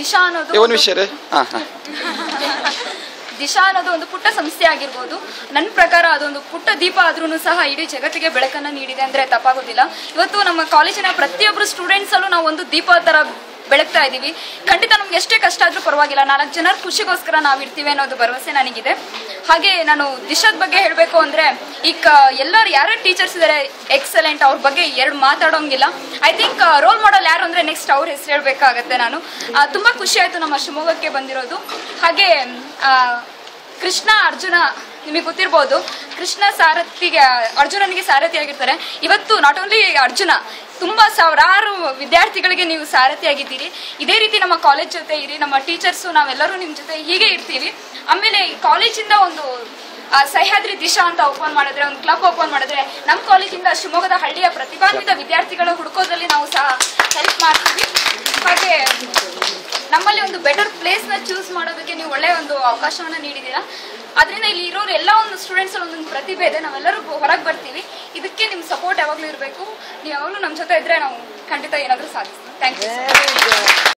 ದಿಶಾ ಅನ್ನೋದು ದಿಶಾ ಅನ್ನೋದು ಒಂದು ಪುಟ್ಟ ಸಂಸ್ಥೆ ಆಗಿರ್ಬೋದು. ನನ್ನ ಪ್ರಕಾರ ಅದೊಂದು ಪುಟ್ಟ ದೀಪ ಆದ್ರೂ ಸಹ ಇಡೀ ಜಗತ್ತಿಗೆ ಬೆಳಕನ್ನು ನೀಡಿದೆ ಅಂದ್ರೆ ತಪ್ಪಾಗೋದಿಲ್ಲ. ಇವತ್ತು ನಮ್ಮ ಕಾಲೇಜಿನ ಪ್ರತಿಯೊಬ್ಬರು ಸ್ಟೂಡೆಂಟ್ಸ್ ಅಲ್ಲೂ ನಾವು ಒಂದು ದೀಪ ತರ ಬೆಳಗ್ತಾ ಇದೀವಿ. ಖಂಡಿತ ನಮ್ಗೆ ಎಷ್ಟೇ ಕಷ್ಟ ಆದ್ರೂ ಪರವಾಗಿಲ್ಲ, 4 ಜನರ ಖುಷಿಗೋಸ್ಕರ ನಾವು ಇರ್ತೀವಿ ಅನ್ನೋದು ಭರವಸೆ ನನಗಿದೆ. ಹಾಗೆ ನಾನು ದಿಶಾದ ಬಗ್ಗೆ ಹೇಳಬೇಕು ಅಂದ್ರೆ ಈಗ ಎಲ್ಲರೂ ಯಾರ್ಯಾರು ಟೀಚರ್ಸ್ ಇದ್ದಾರೆ ಎಕ್ಸಲೆಂಟ್, ಅವ್ರ ಬಗ್ಗೆ 2 ಮಾತಾಡೋಂಗಿಲ್ಲ. ಐ ಥಿಂಕ್ ರೋಲ್ ಮಾಡೆಲ್ ಯಾರು ಅಂದ್ರೆ ನೆಕ್ಸ್ಟ್ ಅವ್ರ ಹೆಸರು ಹೇಳ್ಬೇಕಾಗತ್ತೆ. ನಾನು ತುಂಬಾ ಖುಷಿ ಆಯ್ತು ನಮ್ಮ ಶಿವಮೊಗ್ಗಕ್ಕೆ ಬಂದಿರೋದು. ಹಾಗೆ ಕೃಷ್ಣ ಅರ್ಜುನ ನಿಮಗೆ ಗೊತ್ತಿರ್ಬೋದು, ಕೃಷ್ಣ ಅರ್ಜುನನಿಗೆ ಸಾರಥಿ ಆಗಿರ್ತಾರೆ. ಇವತ್ತು ನಾಟ್ ಓನ್ಲಿ ಅರ್ಜುನ, ತುಂಬಾ ಸಾವಿರಾರು ವಿದ್ಯಾರ್ಥಿಗಳಿಗೆ ನೀವು ಸಾರಥಿ ಆಗಿದ್ದೀರಿ. ಇದೇ ರೀತಿ ನಮ್ಮ ಕಾಲೇಜ್ ಜೊತೆ ಇರಿ, ನಮ್ಮ ಟೀಚರ್ಸು ನಾವೆಲ್ಲರೂ ನಿಮ್ಮ ಜೊತೆ ಹೀಗೆ ಇರ್ತೀವಿ. ಆಮೇಲೆ ಕಾಲೇಜಿಂದ ಒಂದು ಸಹ್ಯಾದ್ರಿ ದಿಶಾ ಅಂತ ಓಪನ್ ಮಾಡಿದ್ರೆ, ಒಂದು ಕ್ಲಬ್ ಓಪನ್ ಮಾಡಿದ್ರೆ, ನಮ್ಮ ಕಾಲೇಜಿಂದ ಶಿವಮೊಗ್ಗದ ಹಳ್ಳಿಯ ಪ್ರತಿಭಾನ್ವಿತ ವಿದ್ಯಾರ್ಥಿಗಳ ಹುಡುಕೋದ್ರಲ್ಲಿ ನಾವು ಸಹ ಹೆಲ್ಪ್ ಮಾಡ್ತೀವಿ. ಹಾಗೆ ನಮ್ಮಲ್ಲಿ ಒಂದು ಬೆಟರ್ ಪ್ಲೇಸ್ ನ ಚೂಸ್ ಮಾಡೋದಕ್ಕೆ ನೀವು ಒಳ್ಳೆಯ ಒಂದು ಅವಕಾಶವನ್ನ ನೀಡಿದ್ದೀರಾ. ಅದರಿಂದ ಇಲ್ಲಿ ಇರೋರು ಎಲ್ಲ ಒಂದು ಸ್ಟೂಡೆಂಟ್ಸ್ ಒಂದೊಂದು ಪ್ರತಿಭೆ ಇದೆ, ನಾವೆಲ್ಲರೂ ಹೊರಗೆ ಬರ್ತೀವಿ. ಇದಕ್ಕೆ ನಿಮ್ಮ ಸಪೋರ್ಟ್ ಯಾವಾಗಲೂ ಇರಬೇಕು. ನೀವು ಯಾವಾಗಲೂ ನಮ್ಮ ಜೊತೆ ಇದ್ರೆ ನಾವು ಖಂಡಿತ ಏನಾದರೂ ಸಾಧಿಸ್ತೀವಿ. Thank you.